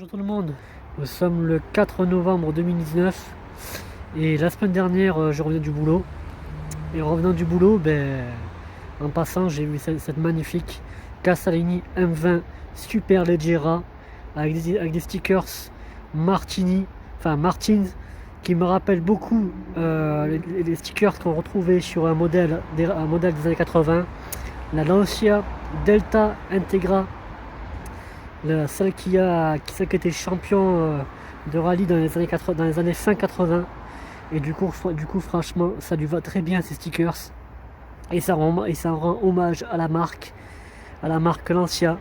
Bonjour tout le monde, nous sommes le 4 novembre 2019 et la semaine dernière je revenais du boulot et en revenant du boulot, en passant j'ai vu cette magnifique Casalini M20 Super Leggera avec des stickers Martini, Martins qui me rappellent beaucoup les stickers qu'on retrouvait sur un modèle des années 80, la Lancia Delta Integra. Celle qui était champion de rallye dans les années fin 80, et du coup franchement ça lui va très bien ces stickers et ça rend hommage à la marque Lancia,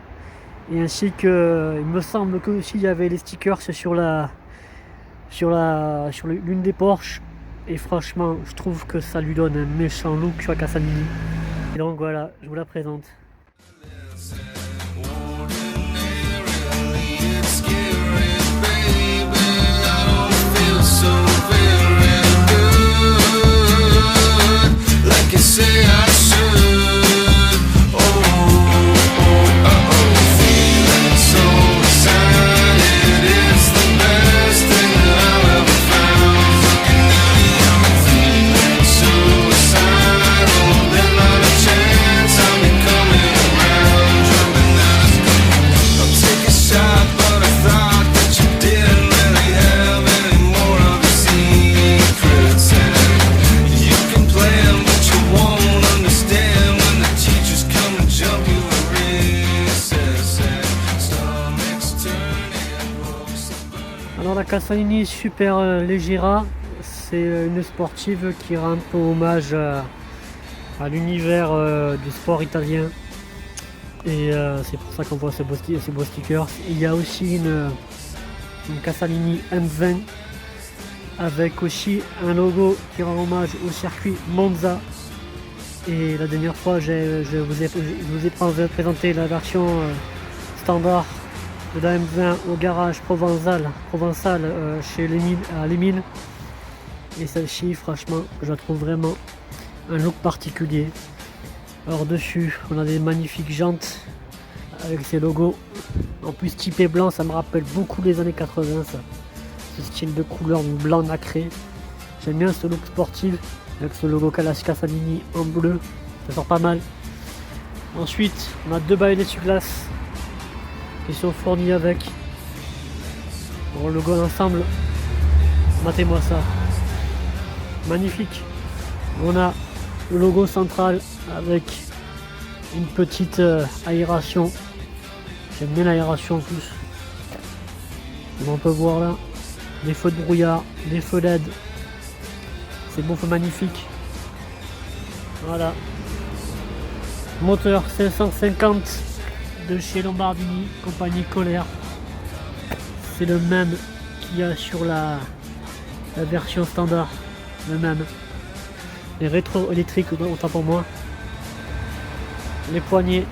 et ainsi que il me semble que aussi il y avait les stickers sur l'une des Porsche, et franchement je trouve que ça lui donne un méchant look sur la Casalini, et donc voilà, je vous la présente. Alors la Casalini Super Leggera, c'est une sportive qui rend un peu hommage à l'univers du sport italien, et c'est pour ça qu'on voit ces beaux stickers. Il y a aussi une Casalini M20 avec aussi un logo qui rend hommage au circuit Monza, et la dernière fois je vous ai présenté la version standard de la M20 au garage provençal chez Les Milles, et celle-ci franchement je la trouve vraiment un look particulier. Alors dessus on a des magnifiques jantes avec ces logos, en plus typé blanc, ça me rappelle beaucoup les années 80 ça, ce style de couleur blanc nacré. J'aime bien ce look sportif avec ce logo Casalini en bleu, ça sort pas mal. Ensuite on a deux balais d'essuie-glace qui sont fournis avec. Bon, le logo d'ensemble, matez-moi ça, magnifique. On a le logo central avec une petite aération, j'aime bien l'aération en plus. Comme on peut voir là, des feux de brouillard, des feux LED, c'est beau, feu magnifique. Voilà, moteur 550 de chez Lombardini, compagnie Kohler. C'est le même qu'il y a sur la version standard, le même. Les rétro électriques, autant pour moi. Les poignées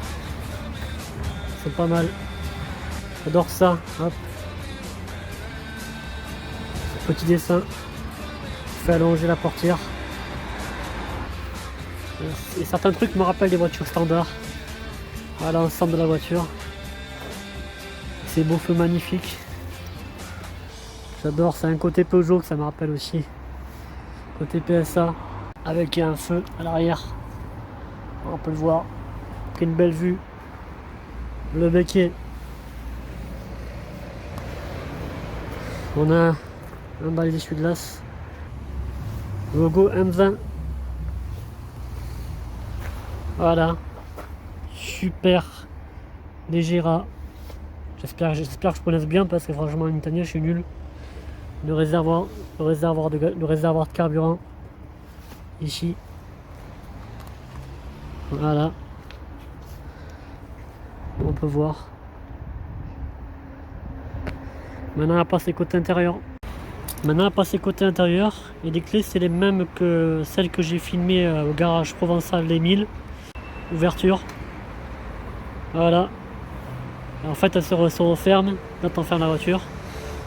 sont pas mal, j'adore ça. Hop, petit dessin fait allonger la portière, et certains trucs me rappellent des voitures standards. Voilà l'ensemble de la voiture, ces beaux feux magnifiques, j'adore. C'est un côté Peugeot que ça me rappelle aussi, côté PSA, avec un feu à l'arrière, on peut le voir, une belle vue, le becquet. On a un balai d'essuie-glace, logo M20, voilà. Super Leggera, j'espère que je prononce bien, parce que franchement en italien je suis nul. Le réservoir de carburant ici, voilà, on peut voir. Maintenant on va passer côté intérieur. Et les clés c'est les mêmes que celles que j'ai filmées au garage provençal Les Milles. Ouverture, voilà. En fait elle se referme quand on ferme la voiture,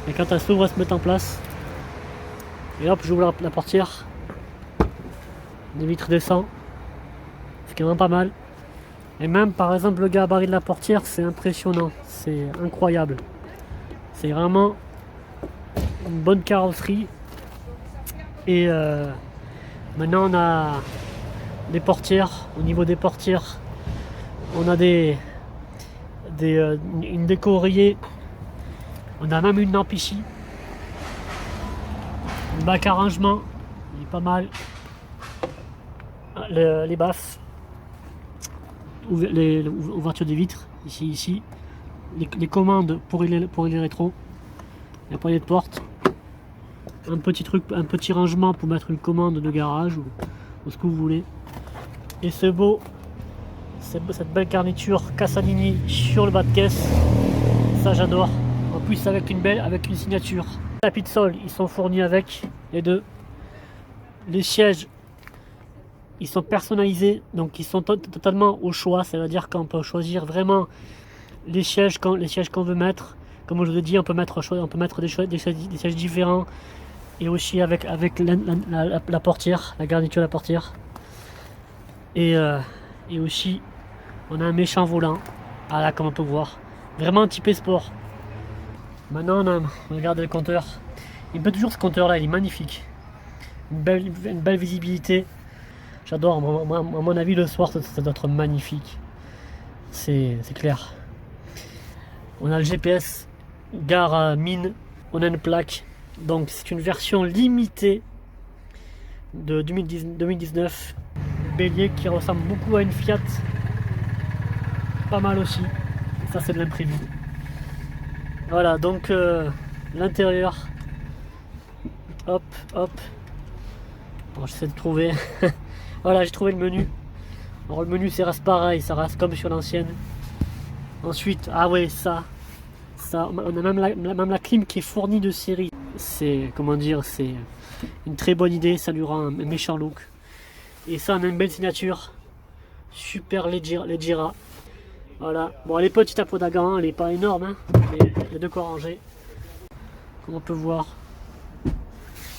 et quand elle s'ouvre elle se met en place, et hop j'ouvre la portière, les vitres descendent, c'est quand même pas mal. Et même par exemple le gabarit de la portière, c'est impressionnant, c'est incroyable. C'est vraiment une bonne carrosserie. Et maintenant on a des portières. Au niveau des portières, on a une déco rayée. On a même une lampe ici. Le bac à rangement, il est pas mal. Les baffes, les ouvertures des vitres, ici. Les commandes pour les rétros, la poignée de porte. Un petit rangement pour mettre une commande de garage ou ce que vous voulez. Et cette belle garniture Casalini sur le bas de caisse, ça j'adore. En plus avec une signature. Les tapis de sol, ils sont fournis avec les deux. Les sièges, ils sont personnalisés, donc ils sont totalement au choix. Ça veut dire qu'on peut choisir vraiment les sièges qu'on veut mettre. Comme je vous ai dit, on peut mettre des sièges différents. Et aussi avec la portière, la garniture de la portière. Et aussi, on a un méchant volant. Ah là, comme on peut voir. Vraiment typé sport. Maintenant, on regarde le compteur. Il me plaît toujours ce compteur là, il est magnifique. Une belle visibilité. J'adore, à mon avis, le soir, ça doit être magnifique. C'est clair. On a le GPS, gare mine, on a une plaque. Donc c'est une version limitée de 2019. Bélier qui ressemble beaucoup à une Fiat. Pas mal aussi. Ça c'est de l'imprévu. Voilà, donc l'intérieur. Hop. Bon, j'essaie de trouver. Voilà, j'ai trouvé le menu. Alors le menu, ça reste pareil, ça reste comme sur l'ancienne. Ensuite, ah ouais, ça, on a même la clim qui est fournie de série. C'est, comment dire, c'est une très bonne idée, ça lui rend un méchant look. Et ça, on a une belle signature. Super Leggera. Voilà. Bon, elle est petite à Podagan, elle est pas énorme, hein, mais il y a de quoi ranger. Comme on peut voir.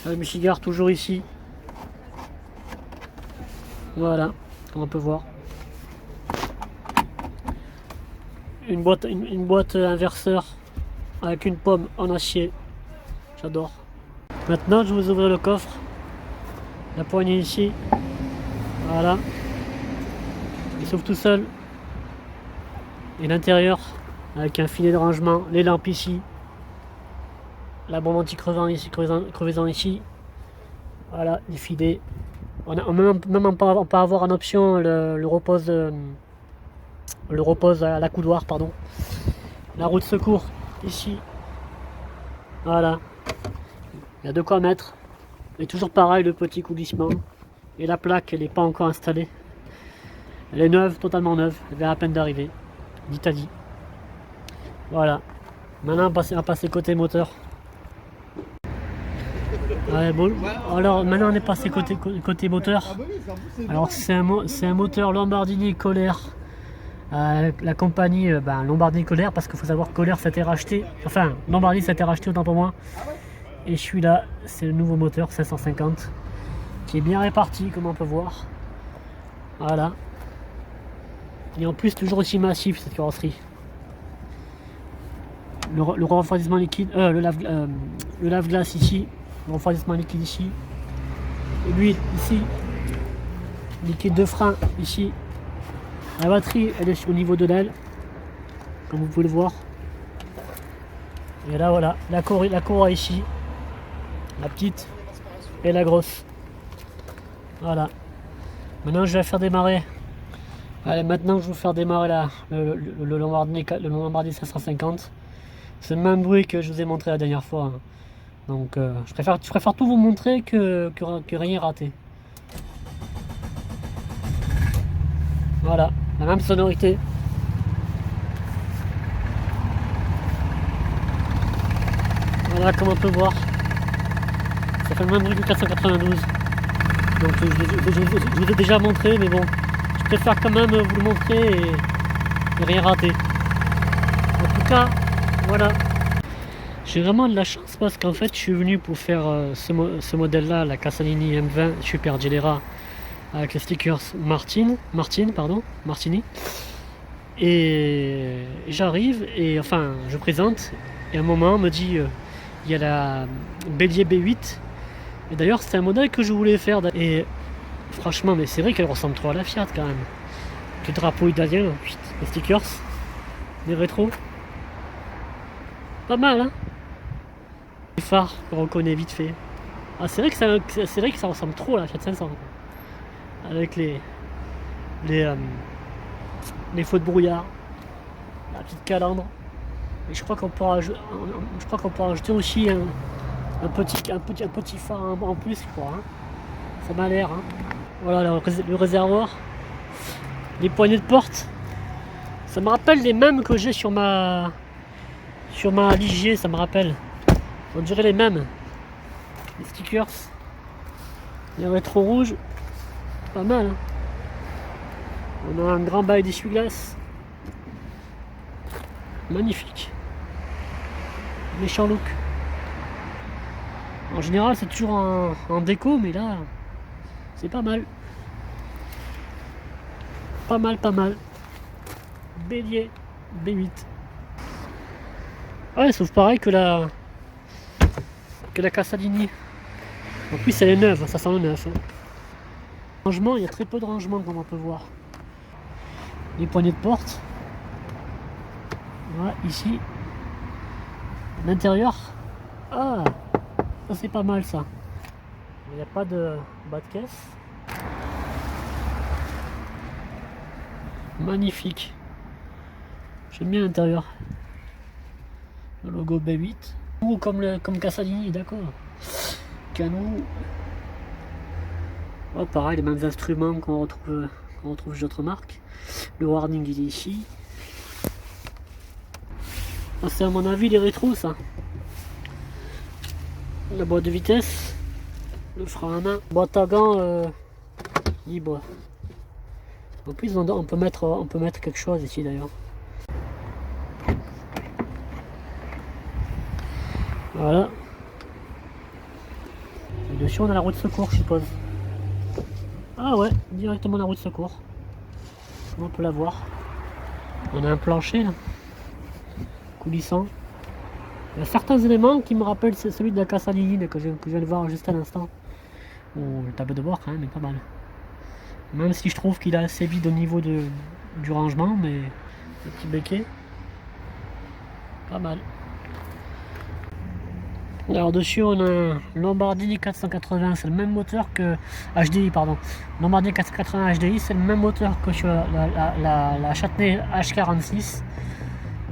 Le Michigard toujours ici. Voilà, comme on peut voir. Une boîte inverseur avec une pomme en acier. J'adore. Maintenant, je vais vous ouvrir le coffre. La poignée ici. Voilà. Il s'ouvre tout seul. Et l'intérieur, avec un filet de rangement, les lampes ici. La bombe anti-crevaison ici. Voilà, les filets. On peut avoir en option le repose à la coudoir, pardon. La roue de secours ici. Voilà. Il y a de quoi mettre. Et toujours pareil, le petit coulissement. Et la plaque, elle n'est pas encore installée. Elle est neuve, totalement neuve. Elle vient à peine d'arriver. D'Italie. Voilà. Maintenant, on va passer côté moteur. Ouais, bon. Alors maintenant on est passé côté moteur. Alors c'est un moteur Lombardini Kohler. La compagnie Lombardini Kohler, parce qu'il faut savoir que Kohler s'était racheté. Enfin, Lombardini s'était racheté autant pour moi. Et celui-là, c'est le nouveau moteur 550 qui est bien réparti comme on peut voir. Voilà. Et en plus toujours aussi massif cette carrosserie. Le refroidissement liquide, le lave-glace ici. Le refroidissement liquide ici, l'huile ici, liquide de frein ici, la batterie elle est au niveau de l'aile, comme vous pouvez le voir, et là voilà, la courroie ici, la petite et la grosse, voilà. Maintenant je vais faire démarrer, allez, maintenant je vais vous faire démarrer le Lombardini 550, c'est le même bruit que je vous ai montré la dernière fois, hein. Donc je préfère tout vous montrer que rien rater. Voilà, la même sonorité. Voilà, comme on peut voir. Ça fait le même bruit que 492. Donc je vous ai déjà montré, mais bon. Je préfère quand même vous le montrer et rien rater. En tout cas, voilà. J'ai vraiment de la chance parce qu'en fait je suis venu pour faire ce modèle là, la Casalini M20 Super Gelera avec les stickers Martini. Et j'arrive, et enfin, je présente, et à un moment, on me dit, il y a la Bélier B8. Et d'ailleurs, c'est un modèle que je voulais faire. Et franchement, mais c'est vrai qu'elle ressemble trop à la Fiat quand même. Le drapeau italien, les stickers, les rétros. Pas mal, hein. Les phares qu'on reconnaît vite fait. Ah, c'est vrai que ça ressemble trop à la Fiat 500. Avec les feux de brouillard, la petite calandre. Et je crois qu'on pourra ajouter aussi un petit phare en plus, je crois. Hein. Ça m'a l'air. Hein. Voilà le réservoir. Les poignées de porte. Ça me rappelle les mêmes que j'ai sur ma Ligier, ça me rappelle. On dirait les mêmes. Les stickers. Les rétro rouges. Pas mal. Hein. On a un grand bail d'essuie-glace. Magnifique. Méchant look. En général, c'est toujours en déco, mais là, c'est pas mal. Pas mal. Bélier B8. Ouais, sauf pareil que la Casalini. En plus, elle est neuve, ça sent le neuf. Hein. Rangement, il y a très peu de rangement, comme on peut voir. Les poignées de porte. Voilà, ici. L'intérieur. Ah, ça c'est pas mal ça. Il n'y a pas de bas de caisse. Magnifique. J'aime bien l'intérieur. Le logo B8. Ou comme Casalini, d'accord. Canou. Oh, pareil, les mêmes instruments qu'on retrouve chez d'autres marques. Le warning il est ici. Ah, c'est à mon avis les rétros ça. La boîte de vitesse. Le frein à main. Boîte à gants libre. En plus on peut mettre quelque chose ici d'ailleurs. Voilà. Et dessus on a la roue de secours je suppose. Ah ouais, directement la roue de secours. On peut la voir. On a un plancher là. Coulissant. Il y a certains éléments qui me rappellent celui de la Casalini que je viens de voir juste à l'instant. Bon, le tableau de bord quand même est pas mal. Même si je trouve qu'il est assez vide au niveau du rangement, mais le petit béquet, pas mal. Alors dessus on a un Lombardini 480, c'est le même moteur que HDI, pardon. Lombardini 480 HDI, c'est le même moteur que sur la Châtenay H46.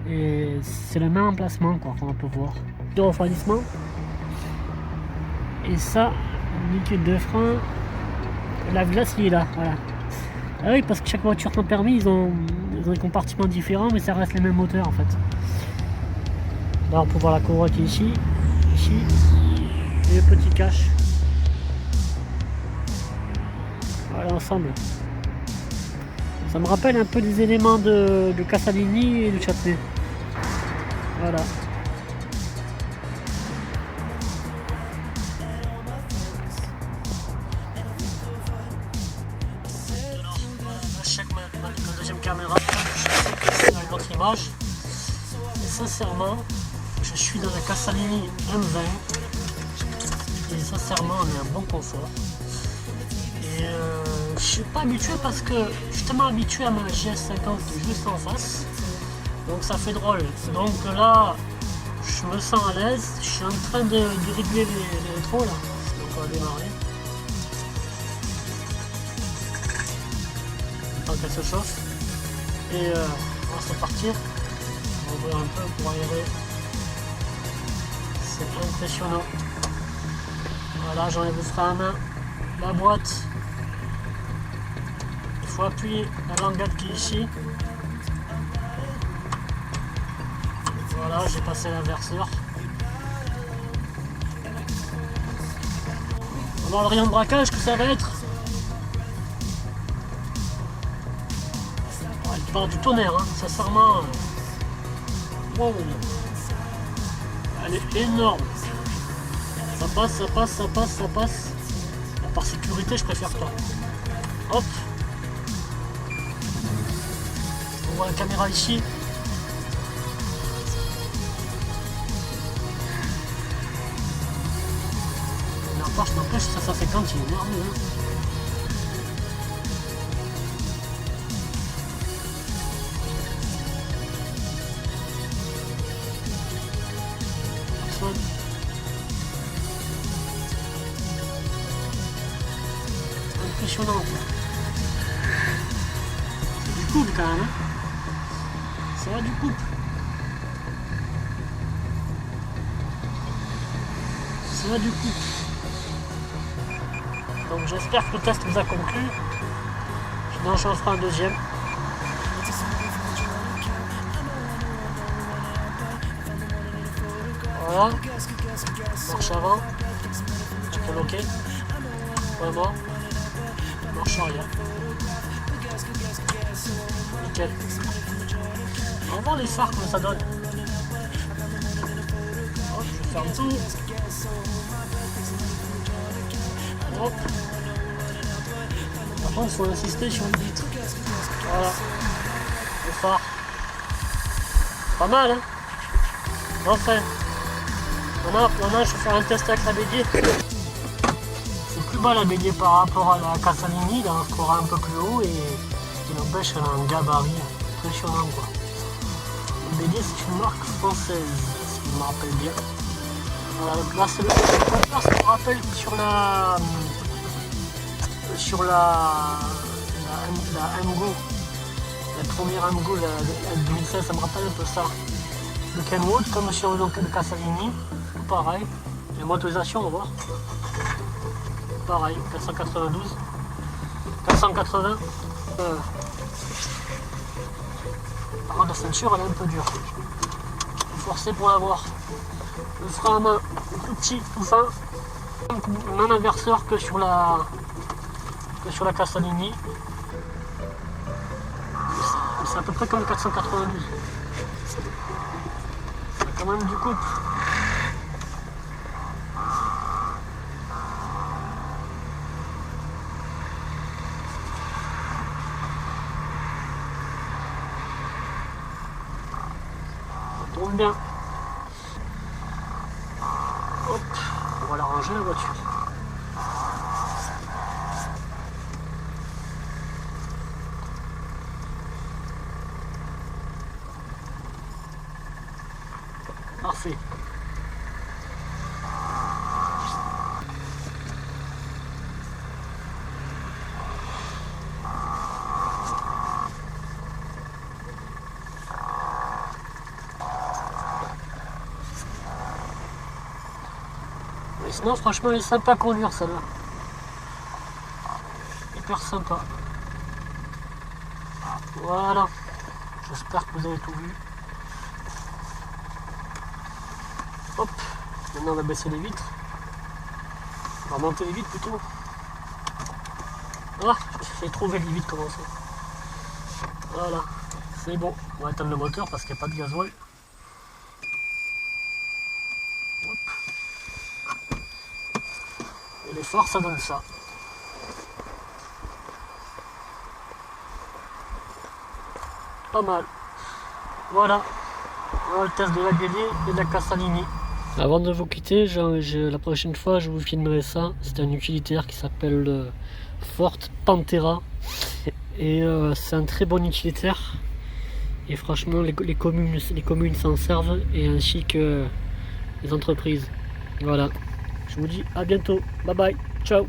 Et c'est le même emplacement quoi, comme on peut voir. De refroidissement. Et ça, liquide de frein, la glacier là, voilà. Ah oui, parce que chaque voiture sans permis, ils ont des compartiments différents, mais ça reste les mêmes moteurs en fait. Là on peut voir la courroie qui est ici, et le petit cache. Voilà l'ensemble. Ça me rappelle un peu des éléments de Casalini et de Châtenay. Voilà. Je check ma deuxième caméra avec votre image. Et sincèrement, je suis dans la Casalini M20. Et sincèrement, on est un bon confort. Et je suis pas habitué parce que je suis tellement habitué à ma GS50 juste en face. Donc ça fait drôle. Donc là, je me sens à l'aise. Je suis en train de réguler les rétros là. Donc on va démarrer. Tant qu'elle se chauffe. Et on va se partir. On va ouvrir un peu pour aérer. C'est impressionnant. Voilà, j'enlève le frein à main. La boîte. Il faut appuyer la languette qui est ici. Voilà, j'ai passé l'inverseur. On va voir le rayon de braquage que ça va être. Il parle du tonnerre, hein, sincèrement. Wow. Elle est énorme. Ça passe. Par sécurité, je préfère pas. Hop. On voit la caméra ici. La Porsche n'empêche, ça 150, il est nerveux. Hein. Impressionnant. C'est du couple quand même. Hein. Ça va du couple. Ça va du couple. Donc j'espère que le test vous a conclu. Sinon j'en ferai un deuxième. Voilà. Marche avant. Ok. Vraiment. Marche arrière. Nickel. On va voir les phares comment ça donne. Hop, je ferme tout. Hop. Par contre, il faut insister sur le vitre. Voilà. Le phare. Pas mal, hein. Enfin. Maintenant, je vais faire un test avec la bélier. C'est plus bas la bélier par rapport à la Casalini, là on sera un peu plus haut et il n'empêche elle a un gabarit impressionnant quoi. La bélier c'est une marque française, si je me rappelle bien. Voilà, là c'est le compteur, ça me rappelle sur la MGO, la première MGO, la 2016, ça me rappelle un peu ça. Le Kenwood comme sur le Casalini. Pareil, les motorisations, on va voir. Pareil, 492, 480. Par contre, la ceinture, elle est un peu dure. Il faut forcer pour l'avoir. Le frein à main, tout petit, tout fin. Même inverseur que sur la Casalini. C'est à peu près comme le 492. C'est quand même du couple. Tourne bien. Hop, on va la ranger la voiture. Parfait. Mais sinon, franchement, elle est sympa à conduire celle-là. Hyper sympa. Voilà. J'espère que vous avez tout vu. Hop. Maintenant, on va baisser les vitres. On va monter les vitres plutôt. Ah, j'ai trouvé les vitres comment c'est. Voilà. C'est bon. On va éteindre le moteur parce qu'il n'y a pas de gasoil. Et les phares, ça donne ça. Pas mal. Voilà. Voilà le test de la bélier et de la Casalini. Avant de vous quitter, la prochaine fois, je vous filmerai ça. C'est un utilitaire qui s'appelle le Ford Pantera. Et c'est un très bon utilitaire. Et franchement, les communes s'en servent et ainsi que les entreprises. Voilà. Je vous dis à bientôt. Bye bye. Ciao.